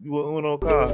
with Uno car.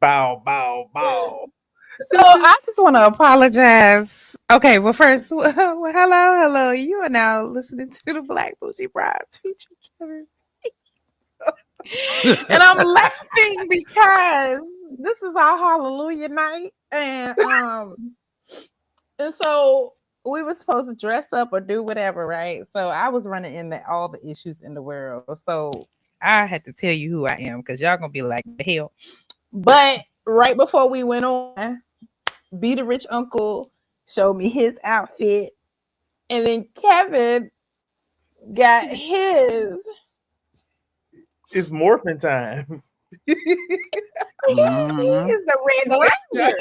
Bow, bow, bow. So I just want to apologize. Okay, well, first, hello. You are now listening to the Black Bougie Brides featuring Kevin. And I'm laughing because this is our Hallelujah night. And so we were supposed to dress up or do whatever, right? So I was running into all the issues in the world. So I had to tell you who I am because y'all gonna be like, the hell. But right before we went on, Be the Rich Uncle showed me his outfit, and then Kevin got his. It's morphin' time. He is the Red Ranger.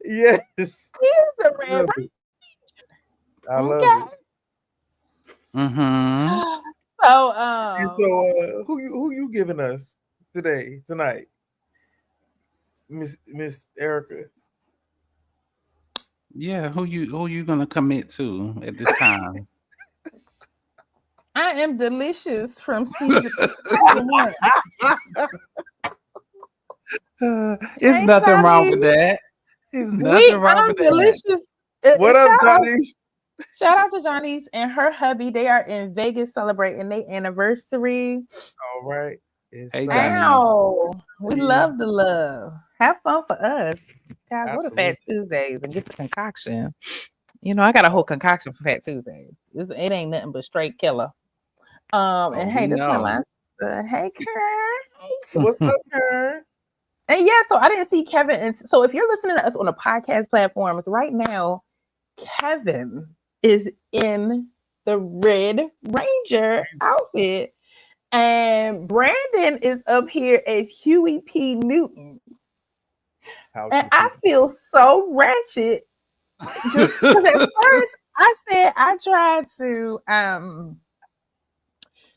Yes. He is the Red Ranger. I love it. Mm-hmm. So who you giving us tonight, Miss Erica? Yeah, who you gonna commit to at this time? I am delicious from season 1. There's nothing wrong with that. There's nothing wrong with delicious. What up, Johnny? Shout out to Johnny's and her hubby. They are in Vegas celebrating their anniversary. All right. Hey, wow. We love the love. Have fun for us. Guys, Absolutely. go to Fat Tuesdays and get the concoction. You know, I got a whole concoction for Fat Tuesdays. It ain't nothing but straight killer. And hey, this is my last. Hey, Karen. What's up, Karen? And yeah, so I didn't see Kevin. And so if you're listening to us on the podcast platforms right now, Kevin is in the Red Ranger outfit. And Brandon is up here as Huey P. Newton. And I feel so ratchet. Just because at first I said I tried to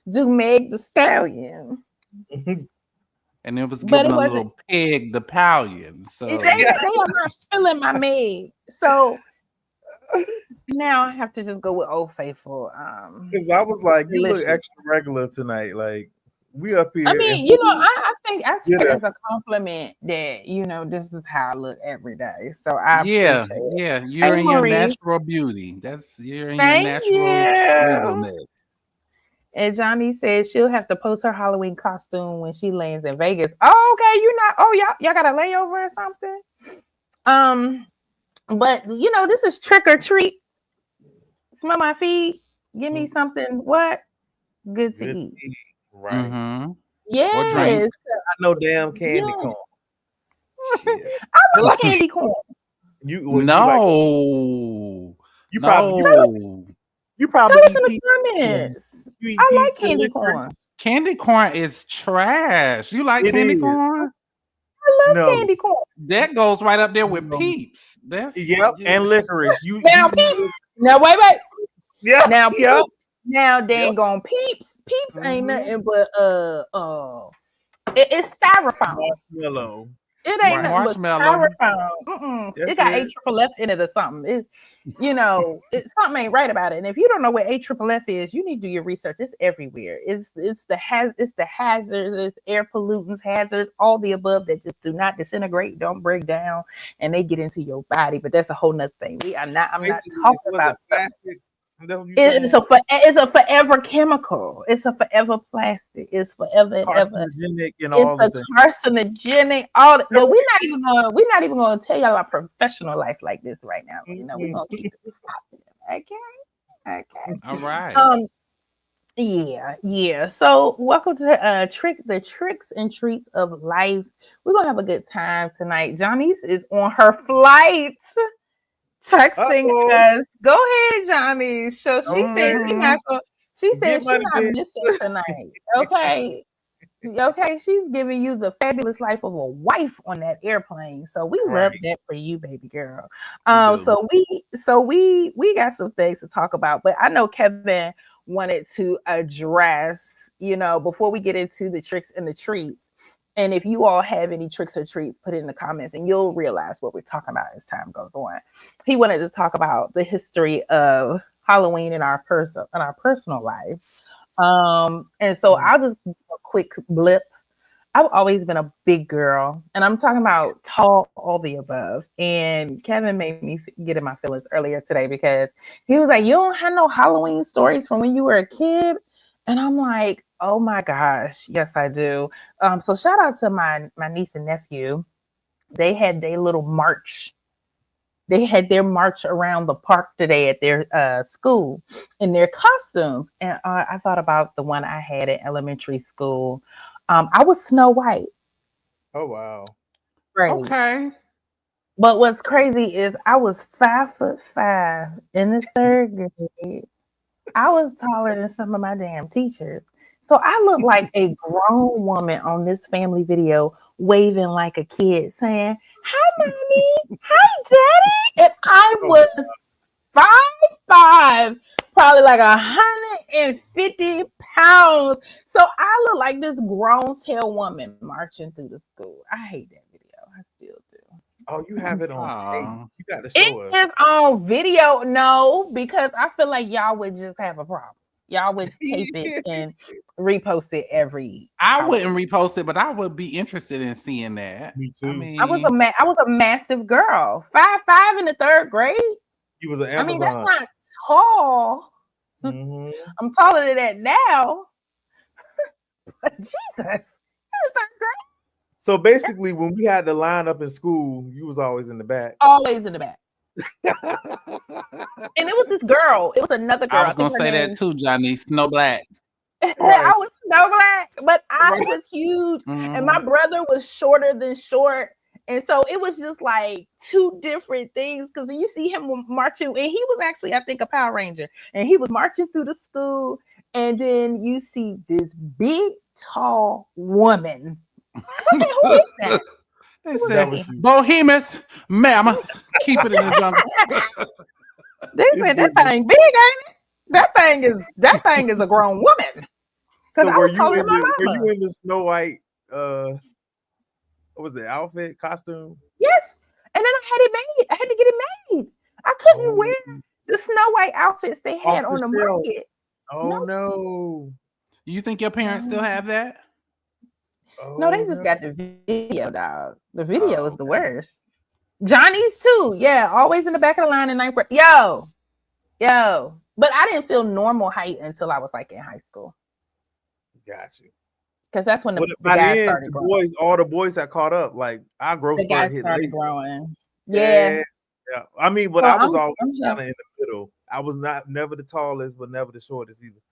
do Meg the Stallion. And it was giving a little pig the pallion. So they are not feeling my Meg. So now I have to just go with Old Faithful. Because I was like, you look extra regular tonight. Like, we up here. I mean, you know, I think it as a compliment that, you know, this is how I look every day. So I appreciate it. Yeah, you're in your natural beauty. You're in your natural regalness. And Johnny said she'll have to post her Halloween costume when she lands in Vegas. Oh, okay, you're not. Oh, y'all got a layover or something. But you know, this is trick or treat. Smell my feet. Give me something. What? Good to eat. Right. Mm-hmm. Yes. I know damn candy corn. I love candy corn. You probably tell us in the comments. I like candy corn. Candy corn is trash. You like candy corn? I love candy corn. That goes right up there with Peeps. And licorice. Peeps. Now wait. Yeah. Now Peeps. Now dang on Peeps. Peeps ain't nothing but it's styrofoam. Marshmallow. It ain't nothing but Marshmallow. styrofoam. That's It got it. AFFF in it or something. Something ain't right about it. And if you don't know what AFFF is, you need to do your research. It's everywhere. It's the hazards, it's air pollutants, hazards, all the above that just do not disintegrate, don't break down, and they get into your body. But that's a whole nother thing. I'm not talking about plastics. it's a forever chemical. It's a forever plastic. It's forever and ever. And It's all the the carcinogenic. But we're not even gonna tell y'all our professional life like this right now. We're gonna keep it. Okay. All right. Yeah. So welcome to the tricks and treats of life. We're gonna have a good time tonight. Johnny's is on her flight. Texting us. Go ahead, Johnny. So she said she's not missing tonight. Okay. Okay, she's giving you the fabulous life of a wife on that airplane. So we love that for you, baby girl. So we got some things to talk about, but I know Kevin wanted to address, before we get into the tricks and the treats. And if you all have any tricks or treats, put it in the comments and you'll realize what we're talking about as time goes on. He wanted to talk about the history of Halloween in our personal life. And so I'll just do a quick blip. I've always been a big girl, and I'm talking about tall, all the above. And Kevin made me get in my feelings earlier today because he was like, "You don't have no Halloween stories from when you were a kid," and I'm like, "Oh my gosh, yes I do." So shout out to my niece and nephew. They had their little march. They had their march around the park today at their school in their costumes. And I thought about the one I had in elementary school. I was Snow White. Oh, wow. Right. Okay. But what's crazy is I was 5'5" in the third grade. I was taller than some of my damn teachers. So I look like a grown woman on this family video waving like a kid saying, "Hi, mommy. Hi, daddy." And I was 5'5", probably like 150 pounds. So I look like this grown tail woman marching through the school. I hate that video. I still do. Oh, you have it on tape. You got to show us. It is on video. No, because I feel like y'all would just have a problem. Y'all would tape it and repost it every I wouldn't repost it, but I would be interested in seeing that. Me too. I mean, I was a massive girl. 5'5" in the third grade. You was an Amazon. I mean, that's not tall. Mm-hmm. I'm taller than that now. But Jesus, in the third grade. So basically, when we had to line up in school, you was always in the back. Always in the back. And it was this girl. It was another girl. I was gonna say that too, Johnny. Snow Black. Right. I was Snow Black, but I was huge, and my brother was shorter than short. And so it was just like two different things because you see him marching, and he was actually, I think, a Power Ranger, and he was marching through the school, and then you see this big, tall woman. I said, "Who is that?" They said, "Bohemoth, mammoth, keep it in the jungle." They said that thing big, ain't it? That thing is a grown woman. So were you in the Snow White? What was the outfit costume? Yes, and then I had it made. I had to get it made. I couldn't wear the Snow White outfits they had on the market. Oh no! You think your parents still have that? No, they just got the video, dog. The video is the worst. Johnny's too. Yeah, always in the back of the line in ninth grade. Yo. But I didn't feel normal height until I was like in high school. Got you. Because that's when the guys started growing. All the boys had caught up. Like our growth started growing. Yeah. I mean, but I was always kind of in the middle. I was never the tallest, but never the shortest either.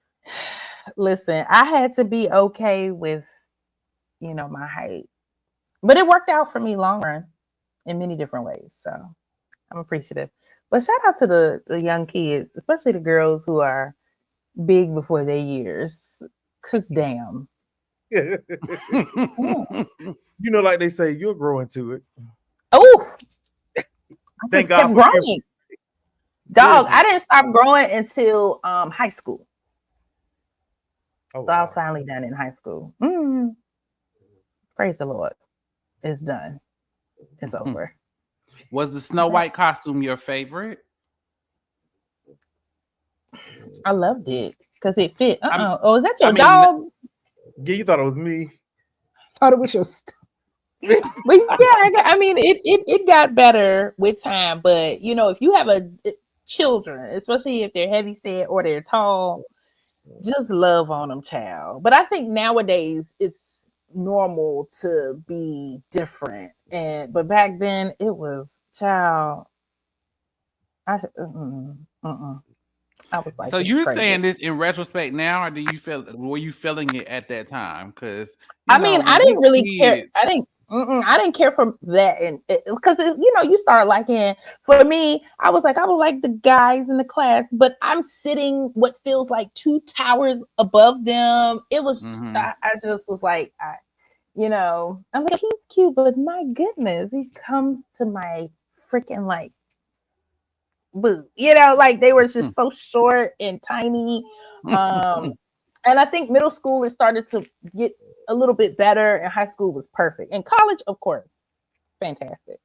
Listen, I had to be okay with, my height, but it worked out for me long run in many different ways. So I'm appreciative. But shout out to the young kids, especially the girls who are big before their years. Cause damn. Like they say, you'll grow into it. Oh, I just kept growing. Dog, I didn't stop growing until high school. So I was finally done in high school. Praise the Lord. It's done. It's over. Was the Snow White costume your favorite? I loved it because it fit. Oh, is that your dog? Yeah, you thought it was me. Thought it was your but yeah, I mean, it got better with time. But you know, if you have children, especially if they're heavy set or they're tall, just love on them, child. But I think nowadays it's normal to be different. But back then it was child. I was like, so you're saying this in retrospect now, or do you were you feeling it at that time? Because I mean, I didn't really care. I didn't care for that, and because you know, you start liking. For me, I was like the guys in the class, but I'm sitting what feels like 2 towers above them. It was, I just was like, you know, I'm like, he's cute, but my goodness, he comes to my freaking like boo, you know, like they were just so short and tiny. And I think middle school it started to get a little bit better, and high school was perfect. And college, of course, fantastic.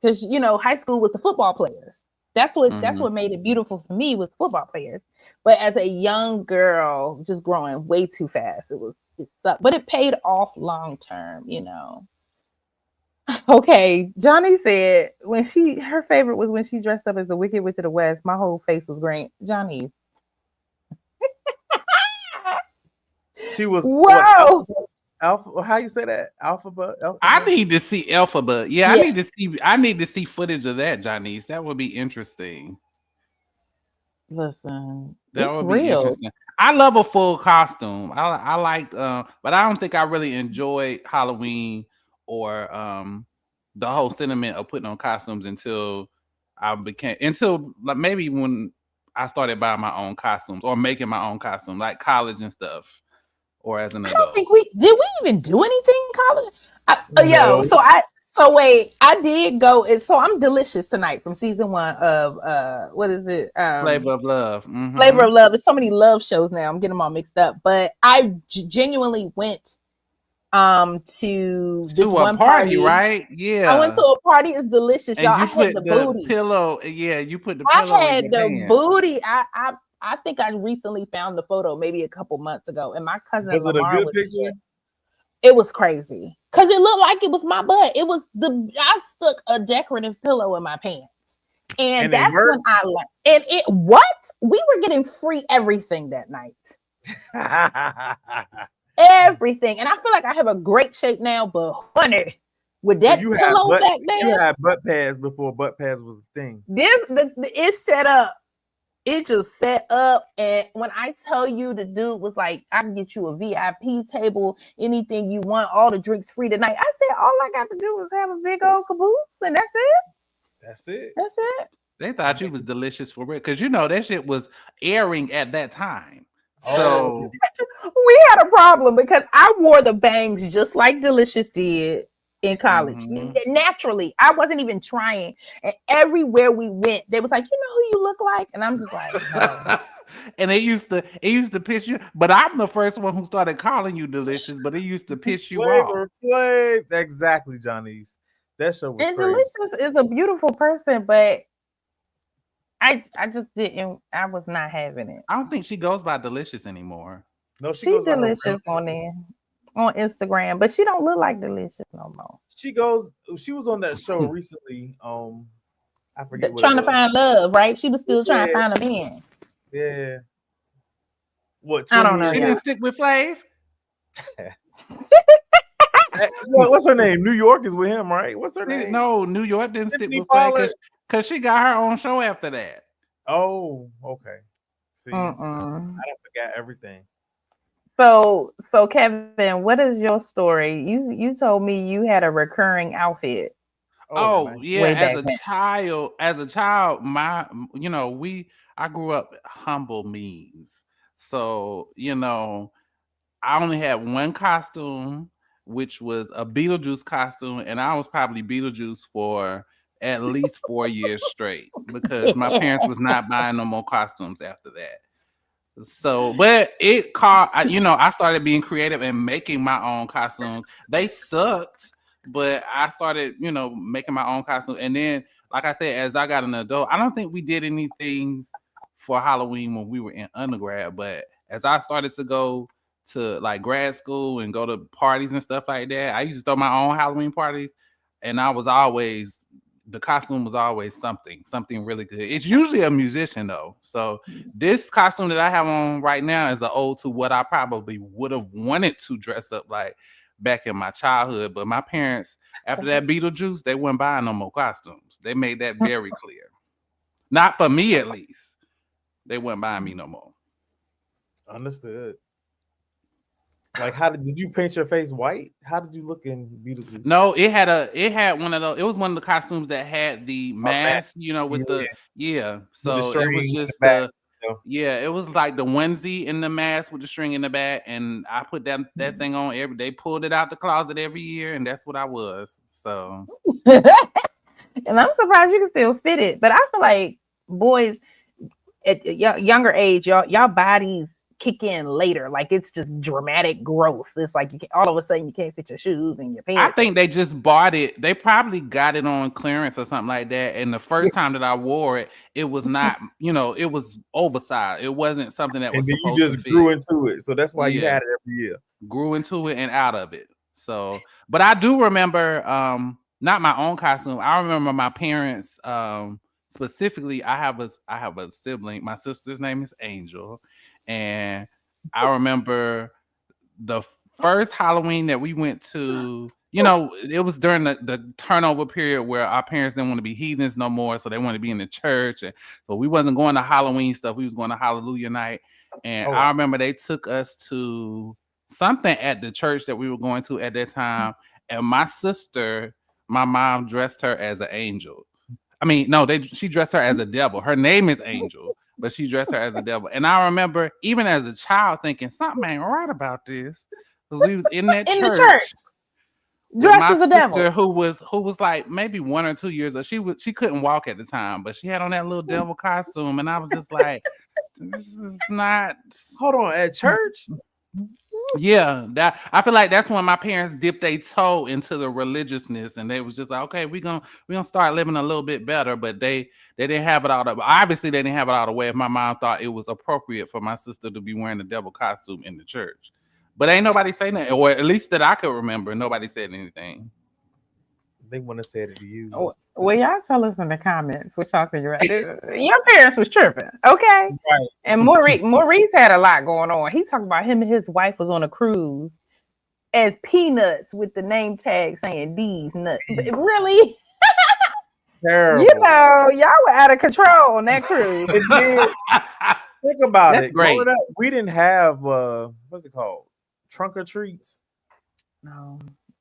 Because you know, high school was the football players. That's what made it beautiful for me, was football players. But as a young girl, just growing way too fast, it sucked. But it paid off long term, you know. Okay, Johnny said her favorite was when she dressed up as the Wicked Witch of the West. My whole face was green. Johnny. She was Alpha. How you say that? Alphabet. I need to see Alphabet. Yeah, I need to see footage of that, Janice. That would be interesting. Listen, that would be interesting. I love a full costume. I liked, but I don't think I really enjoyed Halloween or the whole sentiment of putting on costumes until like maybe when I started buying my own costumes or making my own costume, like college and stuff. Or as an adult. I don't think we even do anything in college. No. I did go. So I'm Delicious tonight from season 1 of what is it? Flavor of Love. Flavor of Love. There's so many love shows now. I'm getting them all mixed up. But I genuinely went to this one party, right? Yeah, I went to a party. It's Delicious, y'all. I had the booty pillow. Yeah, you put the pillow. I had the booty. I think I recently found the photo maybe a couple months ago, and my cousin was Lamar it a good picture? It was crazy because it looked like it was my butt. It was I stuck a decorative pillow in my pants, and that's when I learned. And we were getting free everything that night. Everything, and I feel like I have a great shape now, but honey, with that pillow back then, you had butt pads before butt pads was a thing. It's set up. It just set up, and when I tell you, the dude was like, I can get you a VIP table, anything you want, all the drinks free tonight. I said, all I got to do is have a big old caboose, and that's it. That's it. They thought you was Delicious for real, because you know that shit was airing at that time. So we had a problem because I wore the bangs just like Delicious did in college. Naturally, I wasn't even trying, and everywhere we went, they was like, you know who you look like, and I'm just like, no. And it used to piss you, but I'm the first one who started calling you Delicious, but it used to piss you off. Exactly, Johnny's. That show was and crazy. Delicious is a beautiful person, but I just didn't. I was not having it. I don't think she goes by Delicious anymore. No, she's Delicious on there. On Instagram, but she don't look like Delicious no more. She was on that show recently. I forget. Trying to find love, right? She was still trying to find a man. Yeah. What? I don't know. She didn't stick with Flav. What's her name? New York is with him, right? What's her name? No, New York didn't stick with Flav because she got her own show after that. Oh, okay. See, I forgot everything. So Kevin, what is your story? You told me you had a recurring outfit. Oh yeah, as a child, I grew up humble means. So, I only had one costume, which was a Beetlejuice costume, and I was probably Beetlejuice for at least 4 years straight because my parents was not buying no more costumes after that. So, but I started being creative and making my own costumes. They sucked but I started, making my own costume. And then, like I said, as I got an adult, I don't think we did anything for Halloween when we were in undergrad. But as I started to go to like grad school and go to parties and stuff like that, I used to throw my own Halloween parties, and the costume was always something really good. It's usually a musician though. So this costume that I have on right now is an ode to what I probably would have wanted to dress up like back in my childhood. But my parents, after that Beetlejuice, they weren't buying no more costumes. They made that very clear. Not for me, at least. They weren't buying me no more. Understood. Like, how did you paint your face white? How did you look in Beetlejuice? No, it had one of those. It was one of the costumes that had the mask, with the So it was just it was like the onesie in the mask with the string in the back, and I put that thing on every day. Pulled it out the closet every year, and that's what I was. So, and I'm surprised you can still fit it. But I feel like boys at younger age, y'all bodies kick in later. Like it's just dramatic growth. It's like all of a sudden you can't fit your shoes and your pants. I think they just bought it. They probably got it on clearance or something like that. And the first time that I wore it, it was not, it was oversized. It wasn't something that was supposed you just grew into it. So that's why you had it every year. Grew into it and out of it. So, but I do remember, not my own costume. I remember my parents, specifically. I have a sibling. My sister's name is Angel. And I remember the first Halloween that we went to, it was during the turnover period where our parents didn't want to be heathens no more. So they wanted to be in the church. And so we wasn't going to Halloween stuff. We was going to Hallelujah night. And I remember they took us to something at the church that we were going to at that time. And my mom dressed her as an angel. I mean, no, she dressed her as a devil. Her name is Angel. But she dressed her as a devil. And I remember, even as a child, thinking something ain't right about this. Because we was in that church. Dressed as a devil. Who was like maybe 1 or 2 years old. She couldn't walk at the time, but she had on that little devil costume. And I was just like, this is not. Hold on, at church? Yeah, I feel like that's when my parents dipped their toe into the religiousness, and they was just like, okay, we're gonna start living a little bit better. But they didn't have it all. Obviously, they didn't have it all the way. If my mom thought it was appropriate for my sister to be wearing the devil costume in the church, but ain't nobody saying that, or at least that I could remember. Nobody said anything. They want to say it to you. Oh, well, y'all tell us in the comments what y'all figure out. Your parents was tripping, okay? Right. And Maurice had a lot going on. He talked about him and his wife was on a cruise as peanuts with the name tag saying these nuts. Really? Terrible. Y'all were out of control on that cruise. Think about That's it. Great. We didn't have what's it called? Trunk or treats.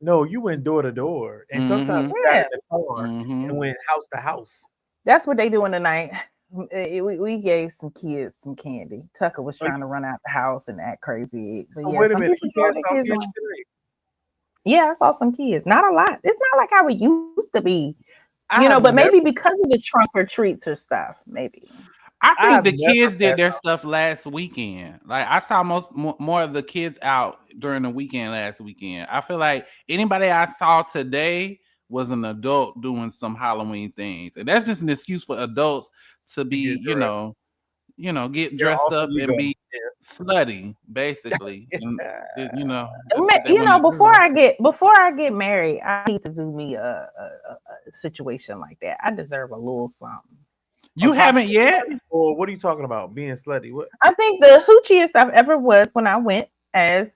No, you went door to door, and sometimes you got in the car and went house to house. That's what they doing tonight. We gave some kids some candy. Tucker was trying to run out the house and act crazy. But wait a minute, yeah, I saw some kids. Not a lot. It's not like how it used to be, but maybe because of the trunk or treats or stuff, maybe. I think the kids did their stuff last weekend. Like I saw more of the kids out during the weekend last weekend. I feel like anybody I saw today was an adult doing some Halloween things, and that's just an excuse for adults to be, get dressed up and be slutty, basically. And, before I get married, I need to do me a situation like that. I deserve a little something. You haven't yet? Or what are you talking about? Being slutty? What? I think the hoochiest I've ever was when I went as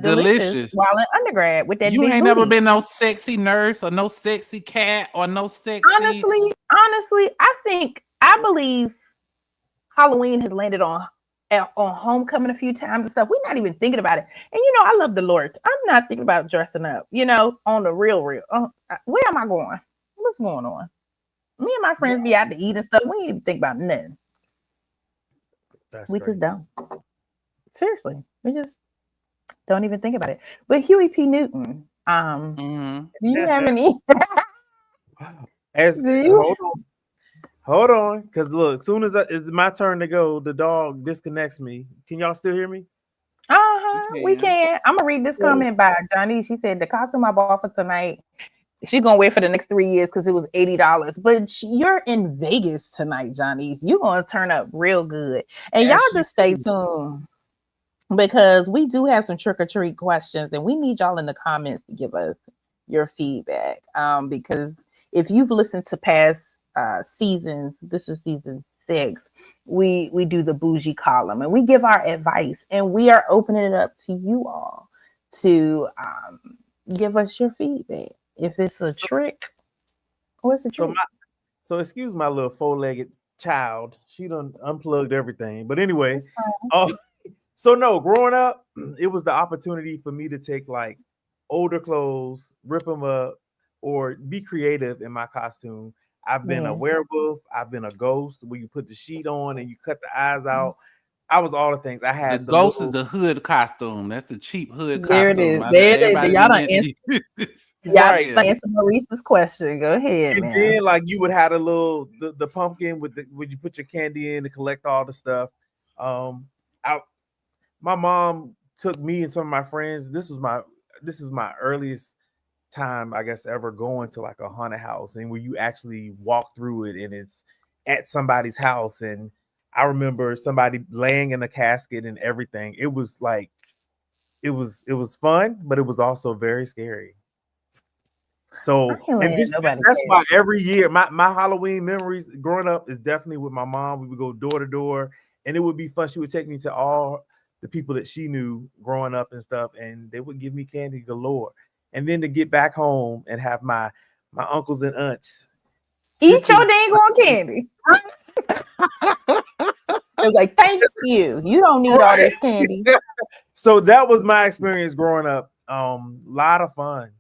delicious while in undergrad with that. You big ain't booty. never been no sexy nurse or no sexy cat or no sexy. Honestly, I believe Halloween has landed on homecoming a few times and stuff. We're not even thinking about it. And I love the Lord. I'm not thinking about dressing up. On the real. Where am I going? What's going on? Me and my friends be out to eat and stuff. We ain't even think about nothing. We just don't. Seriously, we just don't even think about it. But Huey P. Newton, do you have any? Hold on, because look, as soon as it's my turn to go, the dog disconnects me. Can y'all still hear me? We can. I'm gonna read this comment by Johnny. She said the costume I bought for tonight, she's gonna wear for the next 3 years because it was $80. But you're in Vegas tonight, Johnny. You're gonna turn up real good. And y'all just stay tuned because we do have some trick or treat questions, and we need y'all in the comments to give us your feedback. Because if you've listened to past seasons, this is season 6. We do the bougie column and we give our advice, and we are opening it up to you all to give us your feedback. If it's a trick, what's a trick? So excuse my little 4-legged child. She done unplugged everything. But anyway, so no, growing up, it was the opportunity for me to take like older clothes, rip them up, or be creative in my costume. I've been a werewolf. I've been a ghost where you put the sheet on and you cut the eyes out. I was all the things. I had the ghost is the hood costume. That's a cheap hood there costume. There it is. Y'all don't answer. Y'all answer Maurice's question. Go ahead, and man. then like you would have a little the pumpkin with when you put your candy in to collect all the stuff. My mom took me and some of my friends. This is my earliest time, I guess, ever going to like a haunted house, and where you actually walk through it and it's at somebody's house. And I remember somebody laying in a casket and everything. It was like it was fun, but it was also very scary. So and that's why every year my Halloween memories growing up is definitely with my mom. We would go door to door, and it would be fun. She would take me to all the people that she knew growing up and stuff, and they would give me candy galore. And then to get back home and have my uncles and aunts eat your dang on candy. They're like, thank you. You don't need all this candy. So that was my experience growing up. Lot of fun.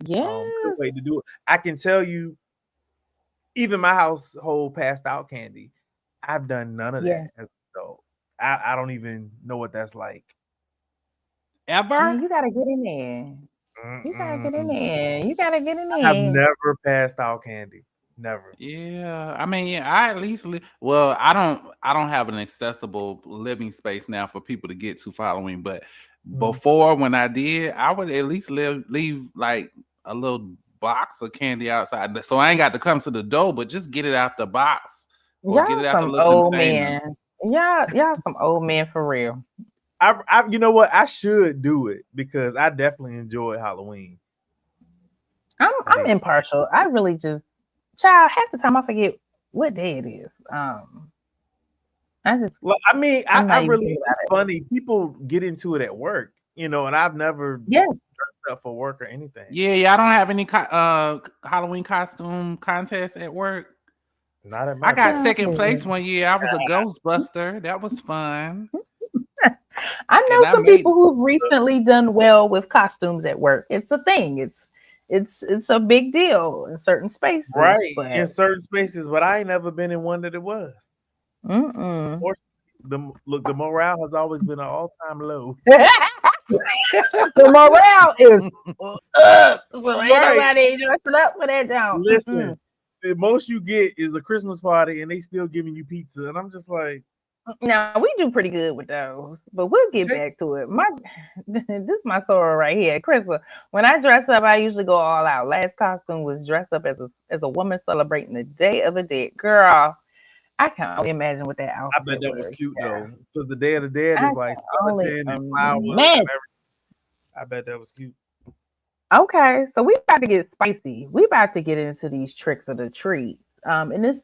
Yeah. Good way to do it. I can tell you, even my household passed out candy. I've done none of that as an adult. I don't even know what that's like. Ever? Man, you gotta get in there. You gotta get in there. I've never passed out candy. Never. Yeah, I mean, I at least well, I don't have an accessible living space now for people to get to for Halloween, but before when I did, I would at least leave like a little box of candy outside, so I ain't got to come to the door, but just get it out the box or y'all get it out the little old container. Man. Y'all some old man for real. I you know what? I should do it because I definitely enjoy Halloween. I'm impartial. I really just half the time I forget what day it is. I really it's funny. People get into it at work, and I've never dressed up for work or anything. Yeah, I don't have any Halloween costume contests at work. Not at I got second place one year. I was a Ghostbuster. That was fun. I know some people who've recently done well with costumes at work. It's a thing. It's a big deal in certain spaces, right? In certain spaces, but I ain't never been in one that it was. The morale has always been an all-time low. The morale is up. So ain't nobody dressing up for that job. Listen, the most you get is a Christmas party, and they still giving you pizza, and I'm just like. Now we do pretty good with those, but we'll get back to it. This is my story right here, Krista. When I dress up, I usually go all out. Last costume was dressed up as a woman celebrating the Day of the Dead. Girl, I can only imagine what that outfit. I bet that was cute though, because the Day of the Dead is like skeleton and flowers. I bet that was cute. Okay, so we about to get spicy. We about to get into these tricks of the treat, and this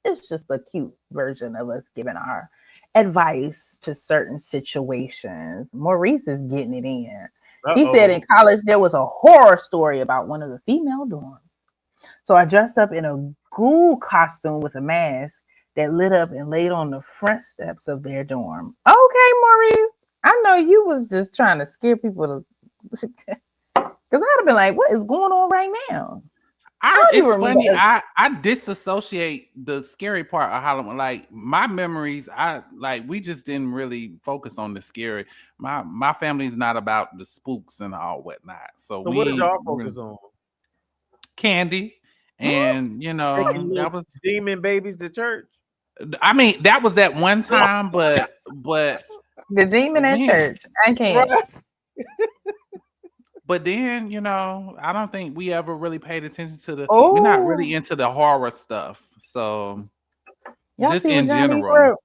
is just a cute version of us giving our advice to certain situations. Maurice is getting it in. He said in college there was a horror story about one of the female dorms. So I dressed up in a ghoul costume with a mask that lit up and laid on the front steps of their dorm. Okay, Maurice, I know you was just trying to scare people because I'd have been like, what is going on right now? It's funny. I disassociate the scary part of Halloween. Like my memories, we just didn't really focus on the scary. My family's not about the spooks and all whatnot. So what did y'all focus on? Candy, and that was demon babies to church. I mean, that was that one time, but The demon at church. I can't. Right. But then, I don't think we ever really paid attention to we're not Oh, really into the horror stuff. So y'all just see what in Johnny's general. wrote?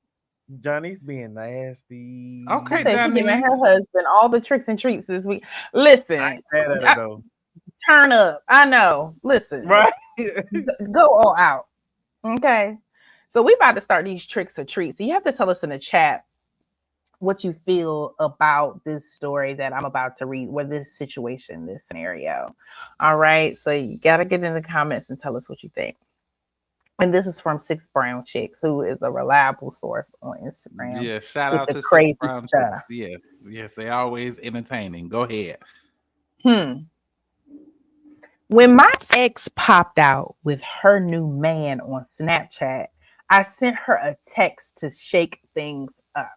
Johnny's being nasty. She Okay, said she giving Johnny. her husband all the tricks and treats this week. Listen, I ain't mad at her though. turn up. I know. Listen, Right. go all out. Okay. So we about to start these tricks or treats. So you have to tell us in the chat what you feel about this story that I'm about to read, or this situation, this scenario. All right. So you got to get in the comments and tell us what you think. And this is from Six Brown Chicks, who is a reliable source on Instagram. Yeah, shout out to Six Brown Chicks. Yes, they always entertaining. Go ahead. When my ex popped out with her new man on Snapchat, I sent her a text to shake things up.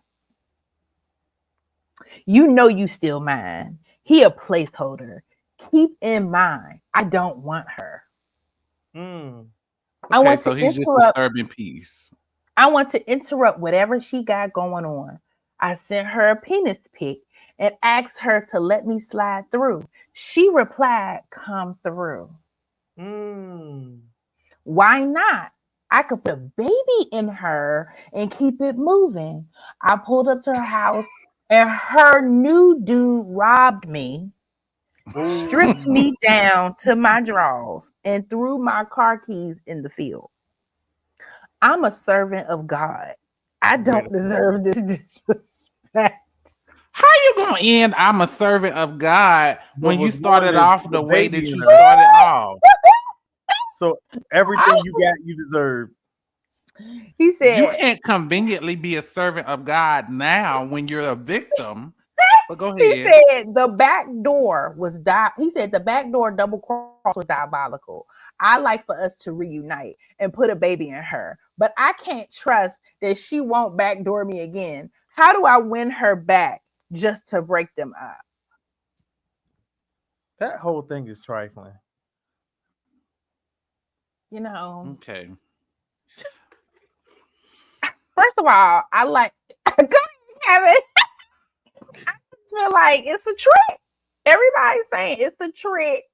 You know you still mine. He a placeholder. Keep in mind, I don't want her. I want to he's interrupt. Just disturbing peace. I want to interrupt whatever she got going on. I sent her a penis pic and asked her to let me slide through. She replied, "Come through." Why not? I could put a baby in her and keep it moving. I pulled up to her house and her new dude robbed me, stripped me down to my drawers, and threw my car keys in the field. I'm a servant of God. I don't deserve this disrespect. How you gonna end I'm a servant of God when you started off the way that you started off? So everything you got, you deserve. He said you can't conveniently be a servant of God now when you're a victim. But go ahead. He said the back door was He said the back door double cross was diabolical. I like for us to reunite and put a baby in her, but I can't trust that she won't backdoor me again. How do I win her back just to break them up? That whole thing is trifling. Okay. First of all, I like go Kevin. I feel like it's a trick. Everybody's saying it's a trick.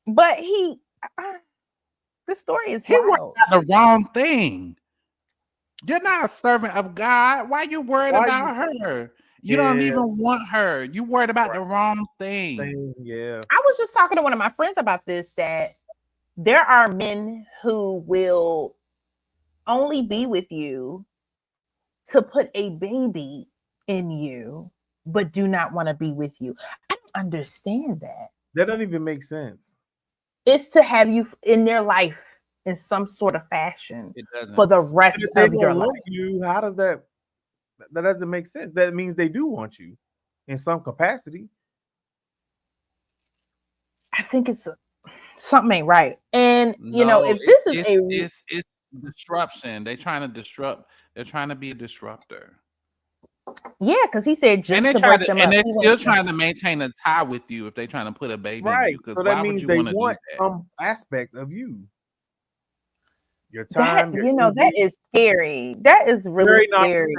But the story is wild. The wrong thing. You're not a servant of God. Why you worried about her? You don't even want her. You worried about the wrong thing. Yeah. I was just talking to one of my friends about this, that there are men who will only be with you to put a baby in you, but do not want to be with you. I don't understand that. That doesn't even make sense. It's to have you in their life in some sort of fashion for the rest of your life. How does that doesn't make sense? That means they do want you in some capacity. I think it's something ain't right. And if this is it's disruption. They're trying to disrupt. They're trying to be a disruptor. Yeah, because he said just to break them up. And they're still trying to maintain a tie with you if they're trying to put a baby in you. So that means they want some aspect of you. Your time. That is scary. That is really scary.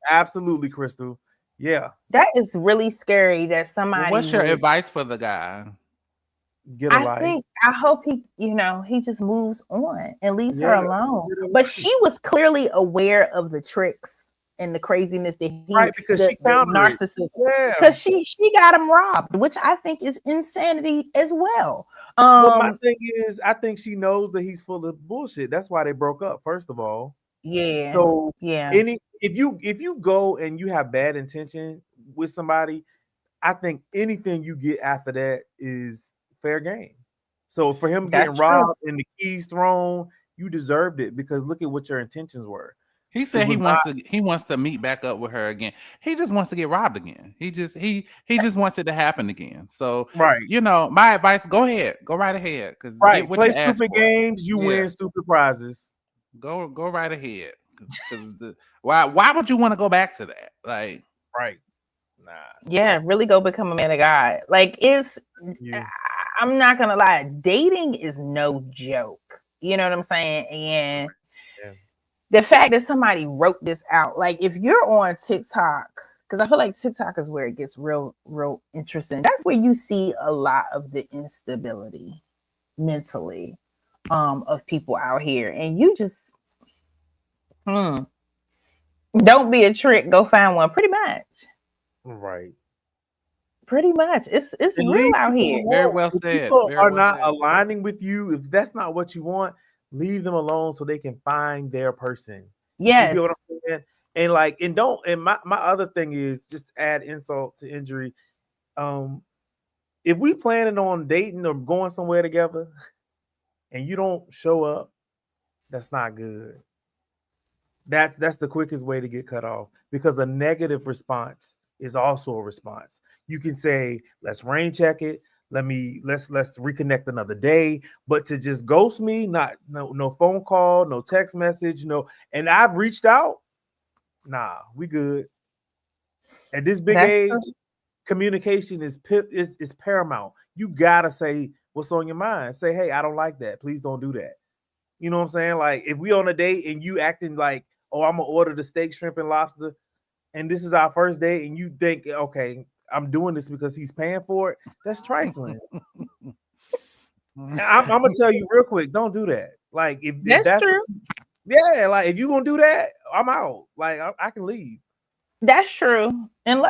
Absolutely, Crystal. Yeah. That is really scary that somebody. What's your advice for the guy? I hope he just moves on and leaves her alone. But she was clearly aware of the tricks and the craziness that because she found narcissist. Because she got him robbed, which I think is insanity as well. My thing is, I think she knows that he's full of bullshit. That's why they broke up, first of all. Yeah. So if you go and you have bad intention with somebody, I think anything you get after that is fair game. So for him getting robbed and the keys thrown, you deserved it, because look at what your intentions were. He said he wants to meet back up with her again. He just wants to get robbed again. He just wants it to happen again. So my advice: go right ahead, because play stupid games, you win stupid prizes. Go right ahead. Why would you want to go back to that? Like, nah. Yeah, really go become a man of God. Like, I'm not gonna lie, dating is no joke. You know what I'm saying? And the fact that somebody wrote this out, like if you're on TikTok, because I feel like TikTok is where it gets real interesting. That's where you see a lot of the instability mentally of people out here. And you just don't be a trick, go find one. Pretty much. Right. Pretty much. It's real out here. Very well said. People are not aligning with you. If that's not what you want, leave them alone so they can find their person. Yes. You get what I'm saying? And like, and don't, and my other thing is just add insult to injury. If we planning on dating or going somewhere together and you don't show up, that's not good. That's the quickest way to get cut off, because a negative response is also a response. You can say, let's rain check it. Let's reconnect another day. But to just ghost me, no phone call, no text message, no. And I've reached out. Nah, we good. At this big age, communication is paramount. You gotta say what's on your mind. Say, hey, I don't like that. Please don't do that. You know what I'm saying? Like, if we on a date and you acting like, oh, I'm gonna order the steak, shrimp, and lobster, and this is our first date, and you think, okay, I'm doing this because he's paying for it, that's trifling. I'm gonna tell you real quick, don't do that. Like, if that's true. Yeah, like if you're gonna do that, I'm out. Like, I can leave. That's true. And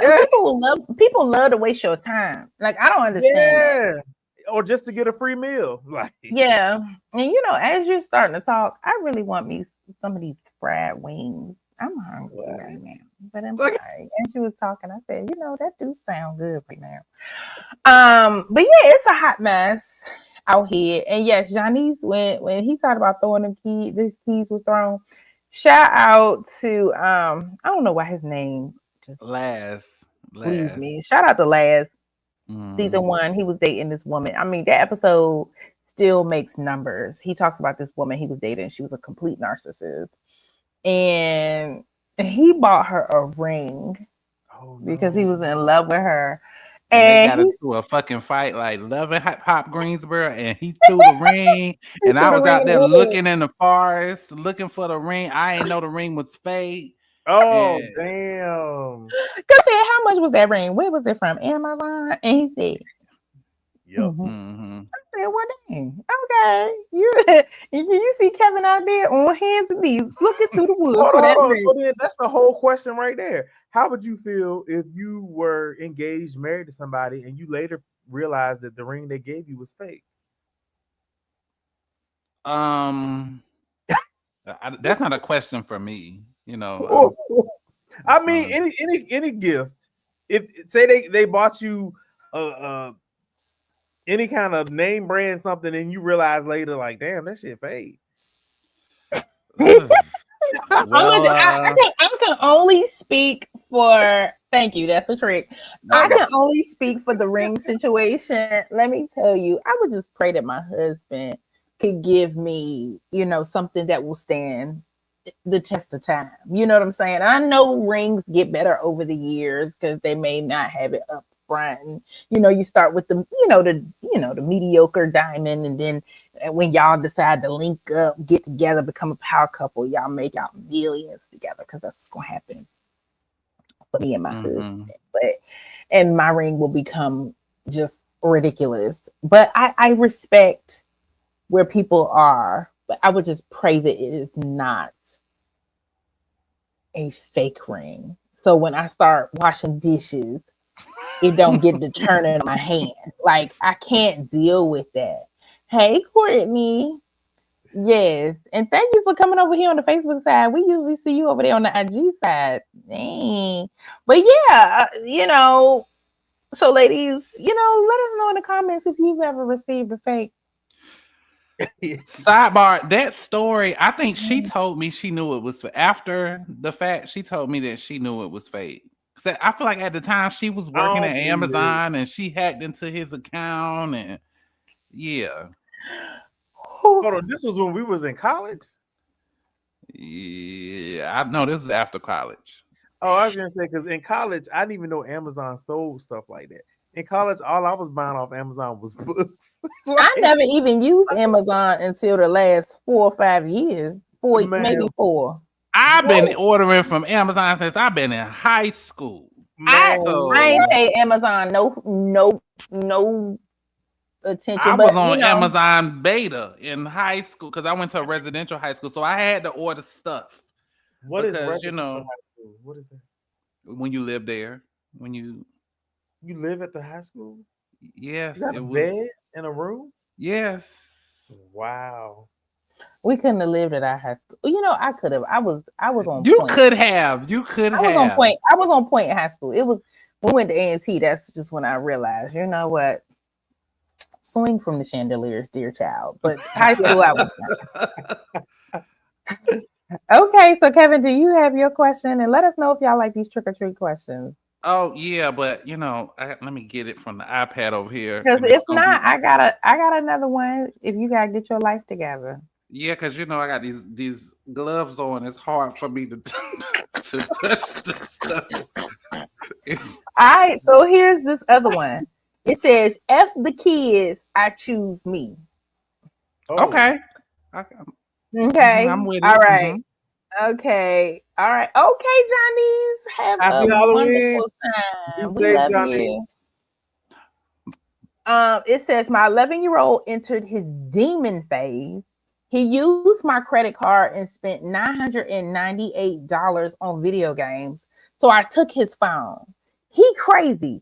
people love to waste your time. Like, I don't understand that. Or just to get a free meal. Like, yeah. And you know, as you're starting to talk, I really want me some of these fried wings. I'm hungry right now. But I'm sorry. As you was talking, I said, you know, that do sound good right now. But yeah, it's a hot mess out here. And yes, Janice, when he talked about throwing them these keys were thrown. Shout out to I don't know why his name just leaves me. Shout out to Laz. Season 1, he was dating this woman. I mean, that episode still makes numbers. He talks about this woman he was dating. She was a complete narcissist. And he bought her a ring because he was in love with her. And they got into a fucking fight, like loving Hop Greensboro, and he threw the ring. And I was out there looking in the forest, looking for the ring. I didn't know the ring was fake. Oh, damn. Cause said, how much was that ring? Where was it from? Amazon? And he said, yep. I said, what dang? Okay. You see Kevin out there on hands and knees looking through the woods for that ring. So then that's the whole question right there. How would you feel if you were engaged, married to somebody, and you later realized that the ring they gave you was fake? That's not a question for me. You know, I mean, any gift. If say they bought you any kind of name brand something, and you realize later, like, damn, that shit fake. I can only speak for. Thank you. That's the trick. I can only speak for the ring situation. Let me tell you, I would just pray that my husband could give me, you know, something that will stand the test of time. You know what I'm saying? I know rings get better over the years because they may not have it up front. And, you know, you start with the mediocre diamond, and then when y'all decide to link up, get together, become a power couple, y'all make out millions together, because that's what's gonna happen for me and my husband. And my ring will become just ridiculous. But I respect where people are, but I would just pray that it is not a fake ring. So when I start washing dishes, it don't get to turn in my hand. Like, I can't deal with that. Hey, Courtney. Yes. And thank you for coming over here on the Facebook side. We usually see you over there on the IG side. Dang. But yeah, you know, so ladies, you know, let us know in the comments if you've ever received a fake. Sidebar, that story, I think she told me she knew it was after the fact. She told me that she knew it was fake. I feel like at the time she was working at Amazon and she hacked into his account, and yeah. Hold on, this was when we was in college? Yeah, I know this is after college. Oh, I was gonna say, because in college, I didn't even know Amazon sold stuff like that. In college, all I was buying off Amazon was books. I never even used Amazon until the last 4 or 5 years. Maybe 4. I've been ordering from Amazon since I've been in high school. I ain't pay Amazon no attention. I was on Amazon beta in high school because I went to a residential high school, so I had to order stuff. What is residential high school? What is that? When you live there, when you live at the high school? Yes, it was bed in a room. Yes. Wow. We couldn't have lived at our high school. You know, I could have. I was on. You point. could have. You could have. I was on point. I was on point in high school. It was. We went to A&T. That's just when I realized. You know what? Swing from the chandeliers, dear child. But high school, I was. Okay, so Kevin, do you have your question? And let us know if y'all like these trick or treat questions. Oh yeah, but let me get it from the iPad over here. Because if not, I got another one. If you gotta get your life together. Yeah, because I got these gloves on. It's hard for me to touch the stuff. All right, so here's this other one. It says, "F the kids, I choose me." Oh. Okay. Okay. I'm with it. All right. Okay. All right. Okay, Johnny's. Have Happy a Halloween. wonderful time. We love Johnny. You. It says my 11-year-old entered his demon phase. He used my credit card and spent $998 on video games. So I took his phone. He crazy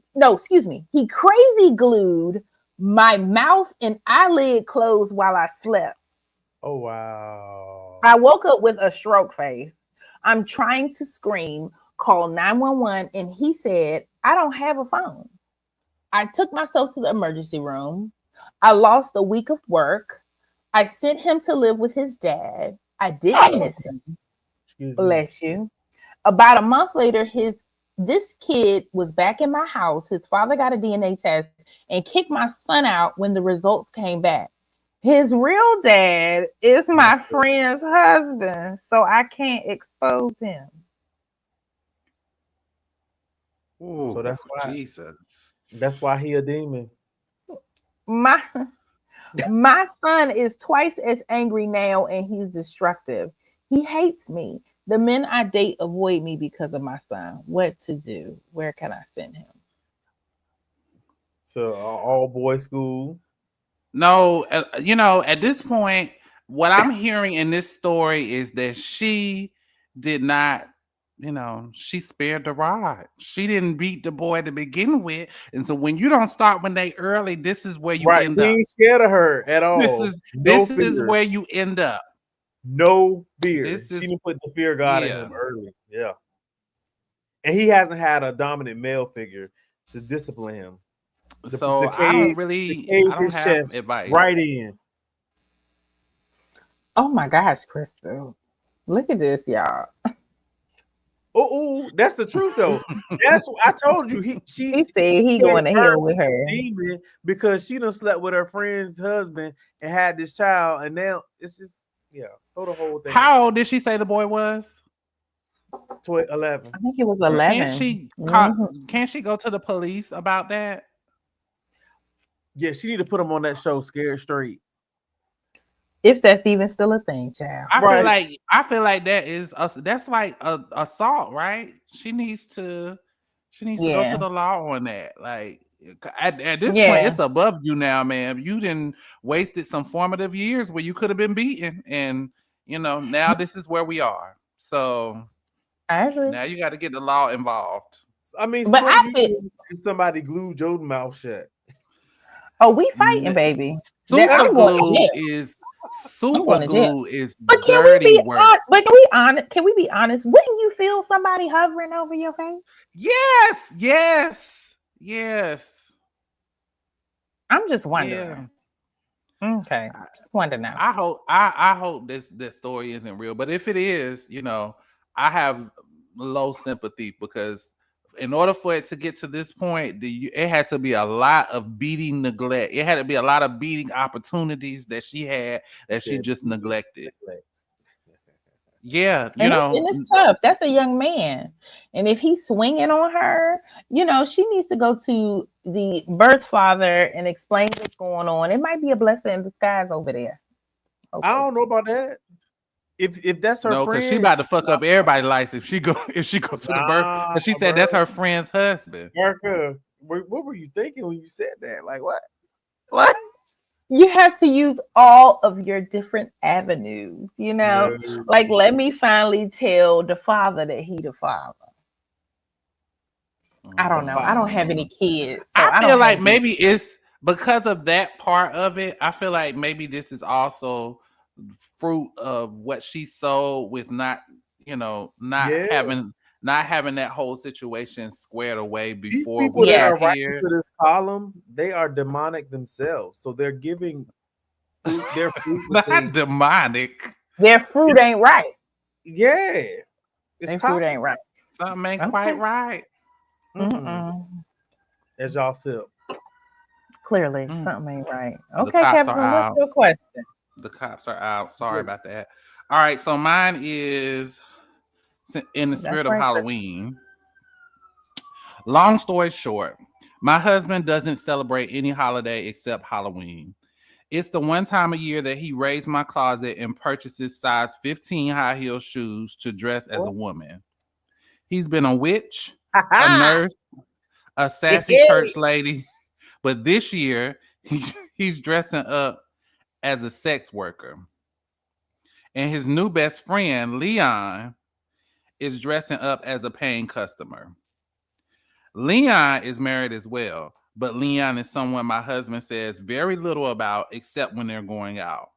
glued my mouth and eyelid closed while I slept. Oh, wow. I woke up with a stroke face. I'm trying to scream, call 911, and he said, I don't have a phone. I took myself to the emergency room. I lost a week of work. I sent him to live with his dad. I didn't miss him. Bless you. About a month later, this kid was back in my house. His father got a DNA test and kicked my son out when the results came back. His real dad is my friend's husband, so I can't expose him. Ooh, so that's why Jesus. That's why he a demon. My son is twice as angry now, and he's destructive. He hates me. The men I date avoid me because of my son. What to do? Where can I send him? To all boys school. No, at this point, what I'm hearing in this story is that she did not, she spared the rod. She didn't beat the boy to begin with. And so when you don't start when they early, this is where you end up. He ain't scared of her at all. This is where you end up. No fear. She didn't put the fear of God in him early. Yeah. And he hasn't had a dominant male figure to discipline him. I don't have advice. Right in. Oh my gosh, Crystal. Look at this, y'all. Oh, that's the truth though. That's what I told you. She said he going to hell with her. Because she done slept with her friend's husband and had this child, and now it's just throw the whole thing. How old did she say the boy was? 11. I think it was 11. Can't she go to the police about that? Yeah, she need to put him on that show, Scared Straight. If that's even still a thing, child. I feel like that's like a assault, right? She needs to go to the law on that. Like at this point, it's above you now, man. You didn't wasted some formative years where you could have been beaten, and now this is where we are. So I agree. Now you got to get the law involved. I mean, but if somebody glued your mouth shut. Oh, we fighting, baby. Super glue is dirty work. But can we be honest? Wouldn't you feel somebody hovering over your face? Yes. I'm just wondering. Yeah. Okay, just wonder now. I hope this story isn't real, but if it is, I have low sympathy because in order for it to get to this point, it had to be a lot of beating neglect. It had to be a lot of beating opportunities that she had that she just neglected. Yeah, and it's tough. That's a young man, and if he's swinging on her, she needs to go to the birth father and explain what's going on. It might be a blessing in disguise over there. Okay. I don't know about that. if that's her No, friend, because she about to fuck up everybody's life if she go to the birth. But she said that's her friend's husband. Erica, what were you thinking when you said that? Like what? What? You have to use all of your different avenues, No. Like, let me finally tell the father that he the father. I don't know. I don't have any kids, so I I feel don't like have maybe it's because of that part of it. I feel like maybe this is also fruit of what she sowed with not Yeah. not having that whole situation squared away These before people we that Yes. got are writing here. to this column, they are demonic themselves. So they're giving fruit, their fruit with Not demonic. Their fruit ain't right. yeah. It's Their fruit ain't toxic. right. Something ain't Okay. quite right. As y'all sip. Clearly, something ain't right. The Okay, cops Captain, are what's out. your question? The cops are out. Sorry about that. All right, so mine is in the That's spirit of right, Chris. Halloween. Long story short, my husband doesn't celebrate any holiday except Halloween. It's the one time a year that he raids my closet and purchases size 15 high heel shoes to dress as a woman. He's been a witch, a nurse, a sassy church lady, but this year he's dressing up as a sex worker. And his new best friend, Leon, is dressing up as a paying customer. Leon is married as well, but Leon is someone my husband says very little about except when they're going out.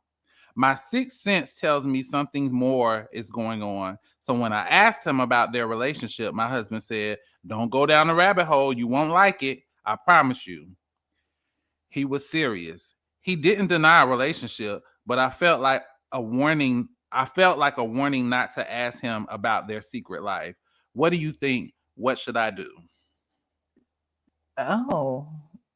My sixth sense tells me something more is going on. So when I asked him about their relationship, my husband said, "Don't go down the rabbit hole. You won't like it. I promise you." He was serious. He didn't deny a relationship, but I felt like a warning. I felt like a warning not to ask him about their secret life. What do you think? What should I do? Oh,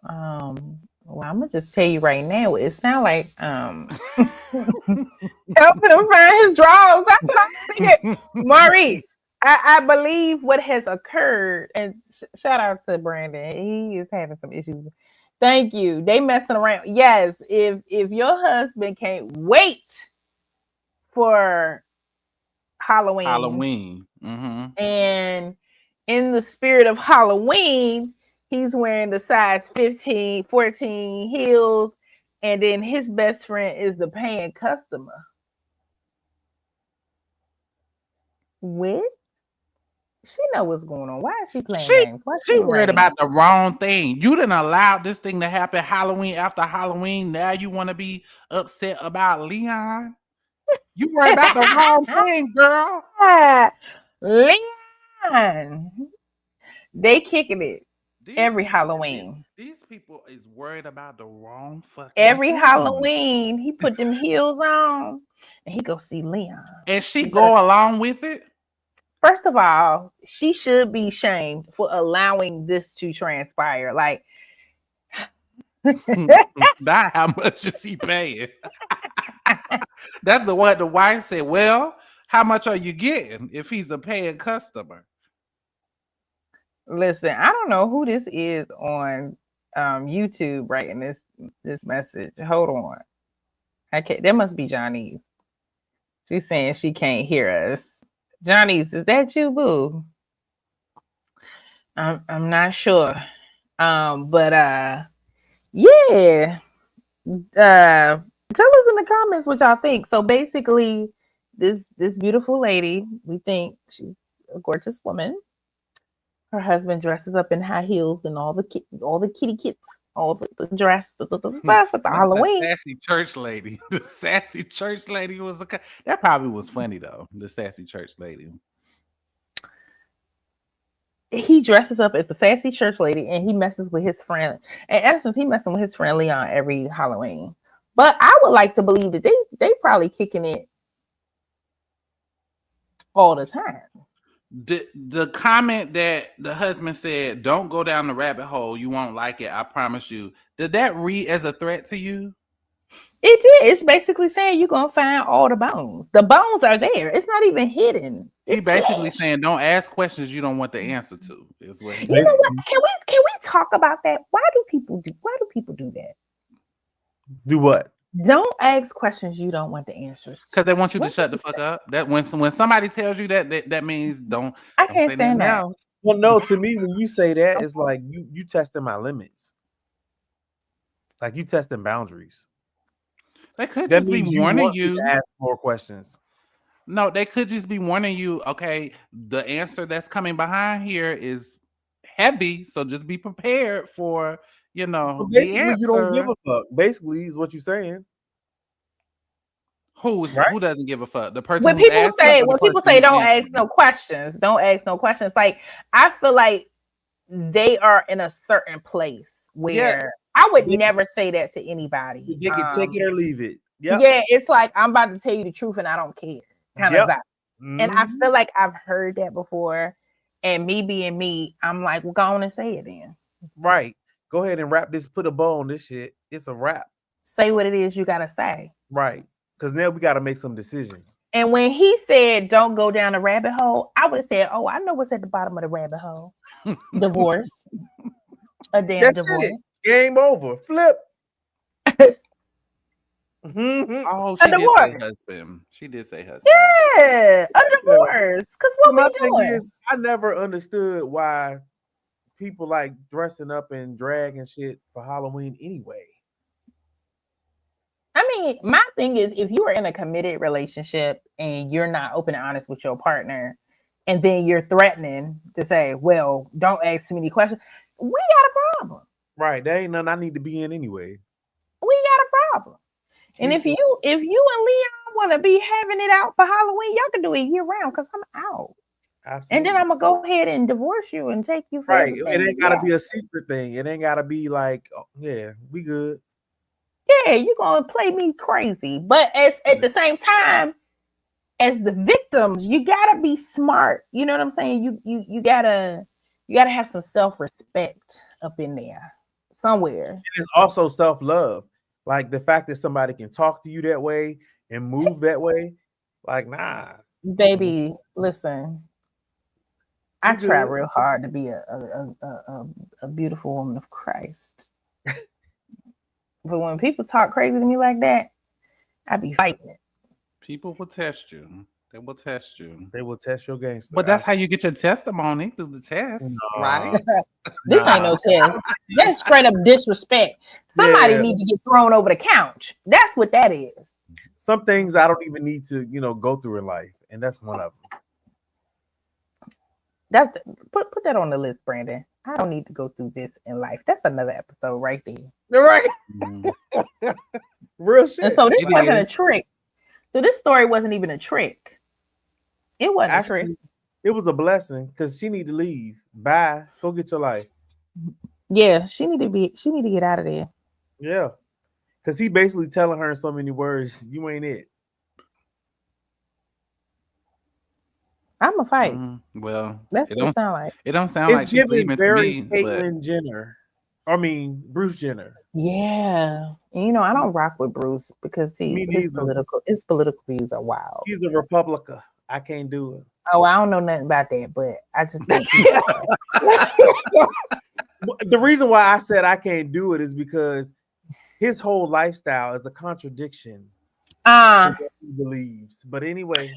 well, I'm gonna just tell you right now. It's not like helping him find his drawers. That's what I'm thinking, Maurice. I believe what has occurred, and shout out to Brandon. He is having some issues. Thank you. They messing around. Yes, if your husband can't wait for Halloween. And in the spirit of Halloween, he's wearing the size 15, 14 heels, and then his best friend is the paying customer. What? She know what's going on. Why is she playing games? Why She worried about the wrong thing. You didn't allow this thing to happen Halloween after Halloween. Now you want to be upset about Leon? You worried about the wrong thing, girl. Leon. They kicking it every Halloween. These people is worried about the wrong fucking Every thing. Halloween, he put them heels on and he go see Leon. And she go along with it? First of all, she should be shamed for allowing this to transpire. Like, not how much is he paying? That's the what the wife said. Well, how much are you getting if he's a paying customer? Listen, I don't know who this is on YouTube writing this message. Hold on. I can't. That must be Johnny. She's saying she can't hear us. Johnny, is that you, boo? I'm not sure. But yeah. Tell us in the comments what y'all think. So basically, this beautiful lady, we think she's a gorgeous woman. Her husband dresses up in high heels and all the kitty kits, all the dress, the stuff for the Halloween. The sassy church lady. The sassy church lady was that probably was funny though. The sassy church lady. He dresses up as the sassy church lady and he messes with his friend. In essence, he messing with his friend Leon every Halloween. But I would like to believe that they probably kicking it all the time. The comment that the husband said, "Don't go down the rabbit hole. You won't like it. I promise you." Did that read as a threat to you? It did. It's basically saying you're gonna find all the bones. The bones are there. It's not even hidden. He basically saying, "Don't ask questions you don't want the answer to." Is what you know what? Can we talk about that? Why do people do that? Do what? Don't ask questions you don't want the answers Because to. they want you to What shut did the you fuck say? up. That when somebody tells you that means don't I don't can't say nothing stand that. else. Well, no, to me, when you say that, it's like you testing my limits. Like you testing boundaries. They could That just be means you warning want me you. to ask more questions. No, they could just be warning you. Okay, the answer that's coming behind here is heavy, so just be prepared for So the basically, you don't give answer. a fuck. Basically, is what you're saying, right? Who doesn't give a fuck? The person When who's people asking say or the when people person say who's don't ask answering? no questions, don't ask no questions. Like I feel like they are in a certain place Yes, where I would they, never say that to anybody. they can take it or leave it. Yep, Yeah, it's like I'm about to tell you the truth and I don't care, kind of yep. vibe. And I Hmm. feel like I've heard that before. And me being me, I'm like, well, go on and say it then. Right. Go ahead and wrap this. Put a bow on this shit. It's a wrap. Say what it is you gotta say. Right. Because now we got to make some decisions. And when he said don't go down the rabbit hole, I would have said, oh, I know what's at the bottom of the rabbit hole. Divorce. A damn That's divorce. it. Game over. Flip. Mhm. Oh, A she did say divorce. husband. She did say husband. Yeah, a Yeah. divorce. Because So what my we thing doing? is, I never understood why people like dressing up and drag and shit for Halloween anyway. I mean, my thing is if you are in a committed relationship and you're not open and honest with your partner, and then you're threatening to say, well, don't ask too many questions, we got a problem. Right. There ain't nothing I need to be in anyway. We got a problem. And You if feel you and Leon want to be having it out for Halloween, y'all can do it year round because I'm out. And then absolutely I'm gonna go ahead and divorce you and take you for right. It everything. ain't gotta be a secret thing. It ain't gotta be like, oh, yeah, we good. Yeah, you're gonna play me crazy. But as at the same time, as the victims, you gotta be smart. You know what I'm saying? You gotta have some self-respect up in there somewhere. It's also self-love. Like the fact that somebody can talk to you that way and move that way, like, nah, mm-mm, Baby, listen, I we try good. real hard to be a beautiful woman of Christ. But when people talk crazy to me like that, I be fighting it. People will test you. They will test you. They will test your But gangster. that's how you get your testimony through the test, Nah, right? This ain't nah. no test. That's straight up disrespect. Somebody Yeah. need to get thrown over the couch. That's what that is. Some things I don't even need to, go through in life, and that's one of them. That's put that on the list, Brandon. I don't need to go through this in life. That's another episode right there. You're right. Mhm. Real shit. And so this It wasn't a is. trick. So this story wasn't even a trick. It wasn't a trick. Actually, it was a blessing because she need to leave. Bye. Go get your life. Yeah, she need to get out of there. Yeah. Because he basically telling her in so many words, you ain't it. I'm a fight. Well, That's it what it don't sound like. it don't sound It's like she's giving leaving to very me, but Caitlyn Jenner. I mean, Bruce Jenner. Yeah. And, I don't rock with Bruce because Me neither. his political views are wild. He's a Republican. I can't do it. Oh, I don't know nothing about that, but I just think he's The reason why I said I can't do it is because his whole lifestyle is a contradiction to what he believes. But anyway,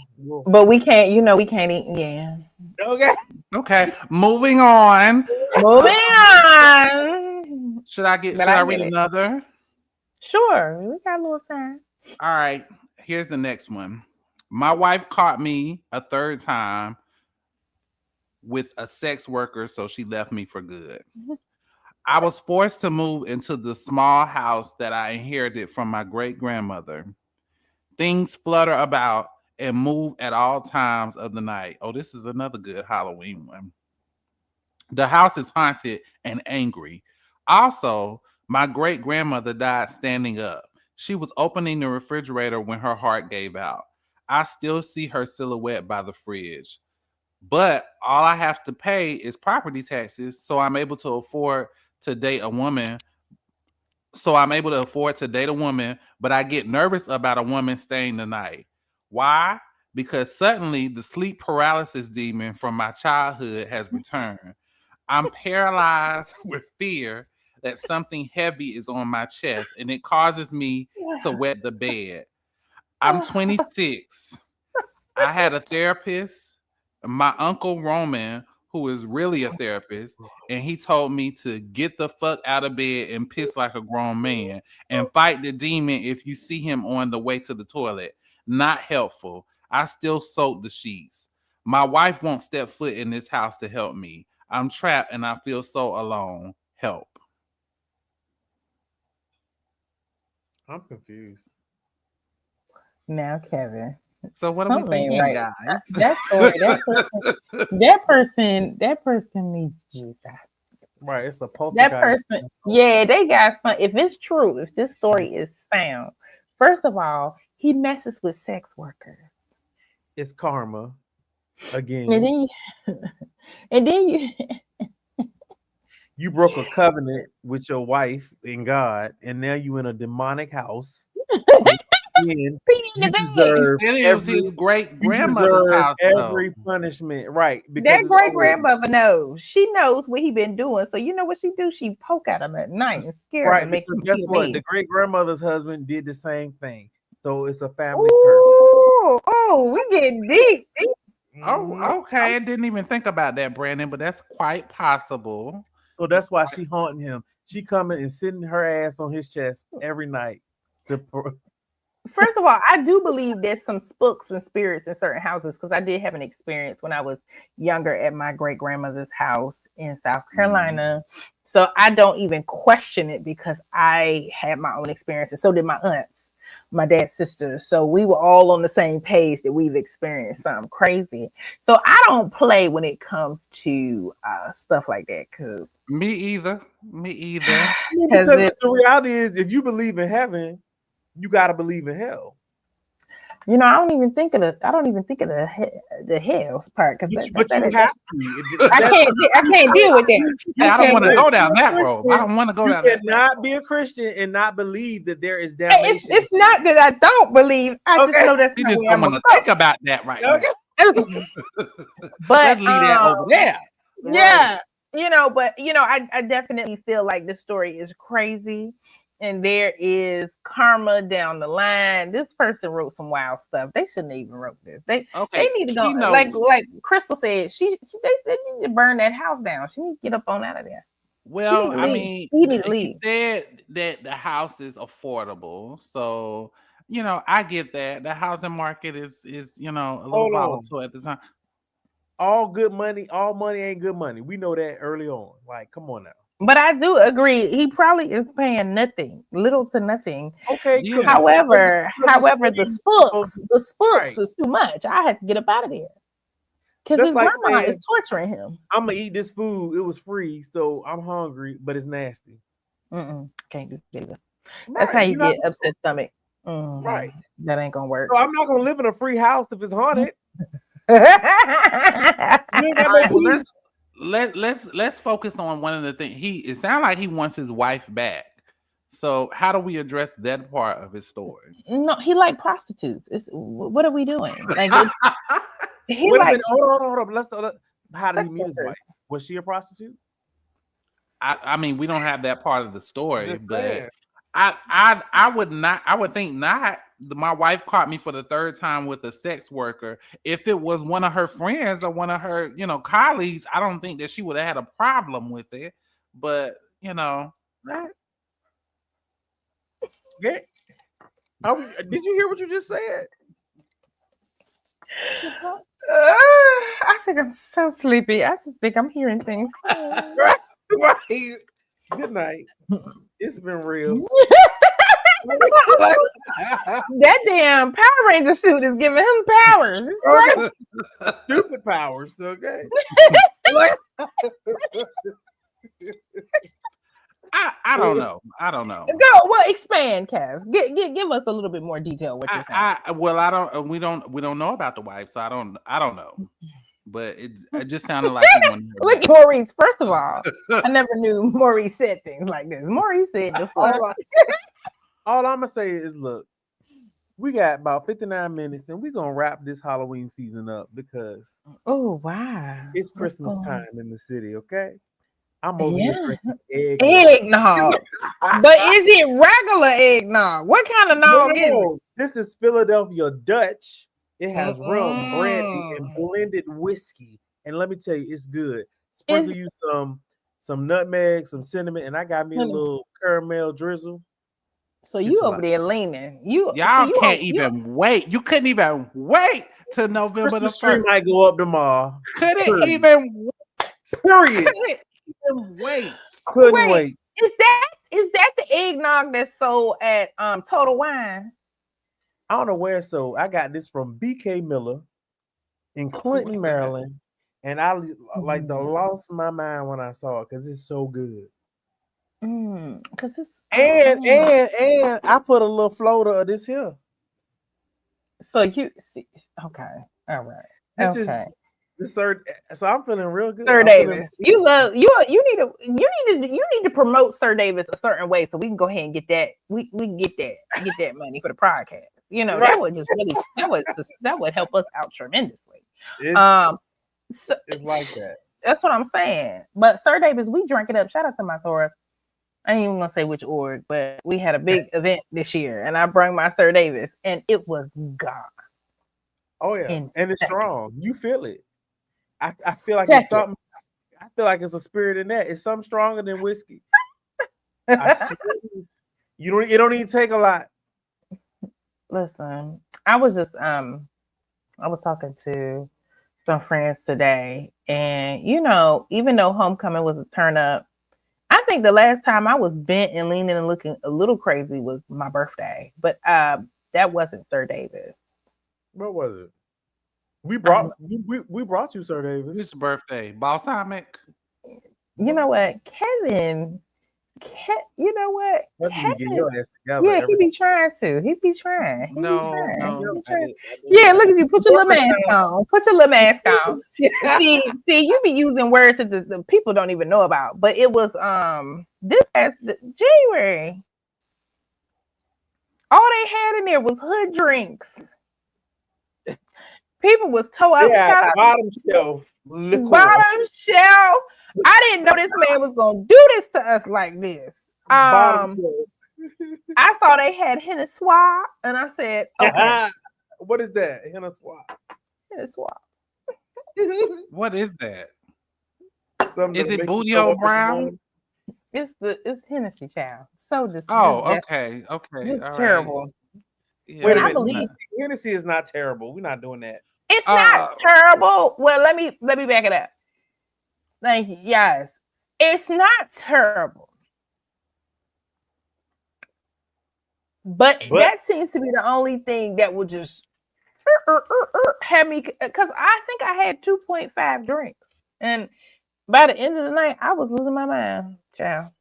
but we can't, we can't eat. Yeah. okay. okay. Moving on. Moving on. Should I But I read get it. another? Sure. We got a little time. All right. Here's the next one. My wife caught me a third time with a sex worker, so she left me for good. I was forced to move into the small house that I inherited from my great grandmother. Things flutter about and move at all times of the night. Oh, this is another good Halloween one. The house is haunted and angry. Also, my great grandmother died standing up. She was opening the refrigerator when her heart gave out. I still see her silhouette by the fridge. But all I have to pay is property taxes, so I'm able to afford to date a woman. But I get nervous about a woman staying the night. Why? Because suddenly the sleep paralysis demon from my childhood has returned. I'm paralyzed with fear that something heavy is on my chest and it causes me to wet the bed. I'm 26. I had a therapist, my uncle Roman, who is really a therapist, and he told me to get the fuck out of bed and piss like a grown man and fight the demon if you see him on the way to the toilet. Not helpful. I still soak the sheets. My wife won't step foot in this house to help me. I'm trapped and I feel so alone. Help. I'm confused. Now, Kevin. So what are we thinking, right. guys? That story, that person needs Jesus. Right, it's a That poltergeist. person, yeah, they got fun. If it's true, if this story is found, first of all, he messes with sex workers. It's karma again. And then you You broke a covenant with your wife and God, and now you in a demonic house. Again, you deserve It was his great you grandmother's deserve house. every punishment, right? Because that it's great over. grandmother knows. She knows what he been doing. So you know what she do? She poke at him at night and scare him Right, and make because him guess feel what? bad. The great grandmother's husband did the same thing. So it's a family curse. Oh, we get deep. Oh, okay. I didn't even think about that, Brandon, but that's quite possible. So that's why she haunting him. She coming and sitting her ass on his chest every night. First of all, I do believe there's some spooks and spirits in certain houses because I did have an experience when I was younger at my great grandmother's house in South Carolina. So I don't even question it because I had my own experience, and so did my aunts, my dad's sisters. So we were all on the same page that we've experienced something crazy. So I don't play when it comes to stuff like that. Cause Me either. Because the reality is, if you believe in heaven, you got to believe in hell. You know, I don't even think of the hell's part because But you have to. I can't deal with that. I don't want to go down that road. I don't want to go down that road. You cannot be a Christian and not believe that there is damnation. It's not that I don't believe. I just know that's You not just where don't I'm want to gonna think about that right now. But let's leave that over there. Yeah, but I definitely feel like this story is crazy. And there is karma down the line. This person wrote some wild stuff. They shouldn't even wrote this. They need to go. Like Crystal said, they need to burn that house down. She needs to get up on out of there. Well, I mean, he said that the house is affordable, so I get that. The housing market is a little volatile at the time. All money ain't good money. We know that early on. Like, come on now. But I do agree. He probably is paying little to nothing. Okay. Yeah. However, the spooks is too much. I had to get up out of there because his grandma is torturing him. I'm gonna eat this food. It was free, so I'm hungry, but it's nasty. Can't do that. That's how you get upset stomach. Right. That ain't gonna work. So I'm not gonna live in a free house if it's haunted. Let's focus on one of the things. It sounds like he wants his wife back. So how do we address that part of his story? No, he like prostitutes. What are we doing? Like hold on. How did he meet his wife? Was she a prostitute? I mean, we don't have that part of the story, but I would think not. My wife caught me for the third time with a sex worker. If it was one of her friends or one of her, colleagues, I don't think that she would have had a problem with it. But right? Yeah. Did you hear what you just said? I think I'm so sleepy. I think I'm hearing things. Right. Good night. It's been real. That damn Power Ranger suit is giving him powers. Right? Stupid powers, okay? I don't know. Well, expand, Kev. Give us a little bit more detail. What you're saying? We don't know about the wife, so I don't know. But it just sounded like he wanted to look at Maurice. First of all, I never knew Maurice said things like this. Maurice said all I'm gonna say is, look, we got about 59 minutes, and we're gonna wrap this Halloween season up because wow, it's Christmas time in the city. Okay, I'm over here drinking eggnog. But is it regular eggnog? What kind of nog is it? This is Philadelphia Dutch. It has rum, brandy, and blended whiskey. And let me tell you, it's good. Sprinkle you some nutmeg, some cinnamon, and I got me a little caramel drizzle. So you over there leaning. Y'all can't even wait. You couldn't even wait till November the 1st. Might go up tomorrow. Couldn't even wait. Period. Couldn't wait. Couldn't wait. Is that the eggnog that's sold at Total Wine? I don't know where it's sold. I got this from BK Miller in Clinton, Maryland. And I lost my mind when I saw it because it's so good. Because it's and I put a little floater of this here. So you see, okay, all right. This is the third. So I'm feeling real good. Sir Davis, you need to promote Sir Davis a certain way so we can go ahead and get that. We can get that money for the podcast. You know, that would just really that would help us out tremendously. It's like that. That's what I'm saying. But Sir Davis, we drank it up. Shout out to my Thora. I ain't even gonna say which org, but we had a big event this year, and I brought my Sir Davis, and it was gone. Oh yeah, and it's strong. You feel it. I feel like it's something. I feel like it's a spirit in that. It's something stronger than whiskey. I swear, it don't even take a lot. Listen, I was talking to some friends today, and even though homecoming was a turn up, I think the last time I was bent and leaning and looking a little crazy was my birthday, but that wasn't Sir Davis. What was it? We brought you, Sir Davis. His birthday, balsamic. You know what, Kevin? You know what? Kevin, get your ass together. Yeah, he be trying to. He be trying. No. Yeah, look at you. Put your little mask on. Put your little mask on. see, you be using words that the people don't even know about. But it was this past January. All they had in there was hood drinks. People was toe up. Yeah, shout out bottom shelf. Bottom shelf. I didn't know this man was gonna do this to us like this. I saw they had Hennessy, and I said, okay. What is that? Hennessy. What is that? Is it Bougie on Brown? It's Hennessy, child. So just okay. It's terrible. Right. Yeah. Wait a minute. Hennessy is not terrible. We're not doing that. It's not terrible. Well, let me back it up. Thank you. Yes, it's not terrible, but that seems to be the only thing that will just have me. Because I think I had 2.5 drinks, and by the end of the night, I was losing my mind, child.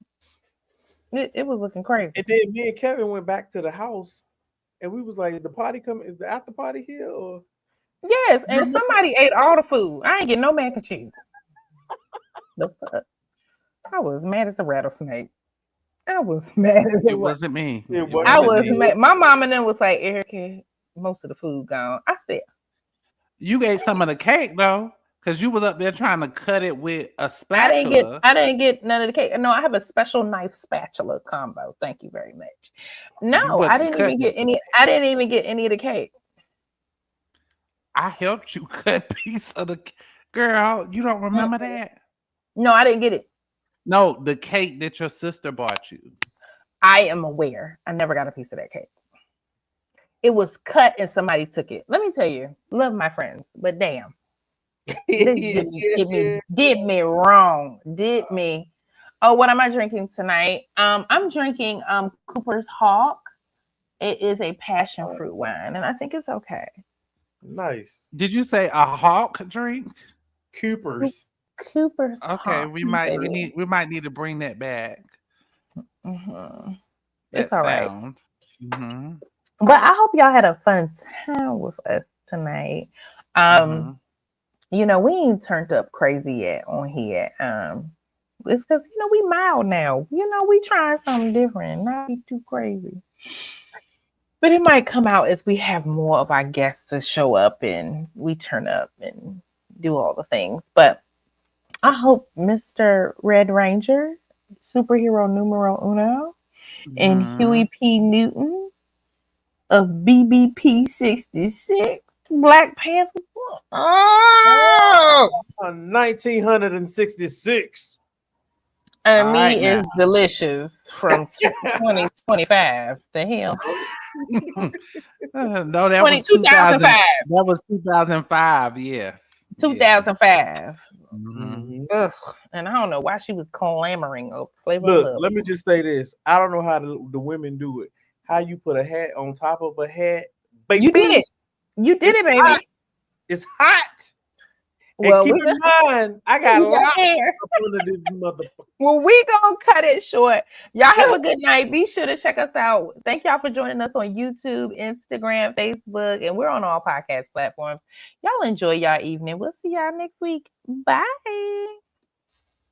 It was looking crazy. And then me and Kevin went back to the house, and we was like, "The party coming? Is the after party here?" Or yes, and somebody ate all the food. I ain't getting no mac and cheese. The fuck? I was mad as a rattlesnake. It wasn't me. I was mad. My mom and them was like, Erica, most of the food gone. I said, you ate some of the cake though, because you was up there trying to cut it with a spatula. I didn't get none of the cake. No, I have a special knife spatula combo. Thank you very much. No, I didn't even get any. I didn't even get any of the cake. I helped you cut a piece of the girl. You don't remember that? No, I didn't get it. No, the cake that your sister bought you. I am aware. I never got a piece of that cake. It was cut and somebody took it. Let me tell you, love my friends, but damn. This did me wrong. Did me. Oh, what am I drinking tonight? I'm drinking Cooper's Hawk. It is a passion fruit wine, and I think it's okay. Nice. Did you say a hawk drink? Cooper's okay, Hawk, we might need to bring that back. Mm-hmm. It's all right. Mm-hmm. But I hope y'all had a fun time with us tonight. We ain't turned up crazy yet on here. It's because we mild now. We trying something different, not be too crazy. But it might come out as we have more of our guests to show up and we turn up and do all the things. But I hope Mr. Red Ranger, superhero numero uno, and Huey P. Newton of BBP 66, Black Panther. Oh! 1966. And me is delicious from 2025. The hell? No, that was 2005. That was 2005. Yes, 2005. Mm-hmm. Ugh. And I don't know why she was clamoring over Flavor Look, Love. let me just say this. I don't know how the women do it. How you put a hat on top of a hat. Baby. You did it. You did it, baby. Hot. It's hot. Well, keep in mind, I got a lot hair under this motherfucker. Well, we gonna cut it short. Y'all have a good night. Be sure to check us out. Thank y'all for joining us on YouTube, Instagram, Facebook, and we're on all podcast platforms. Y'all enjoy y'all evening. We'll see y'all next week. Bye.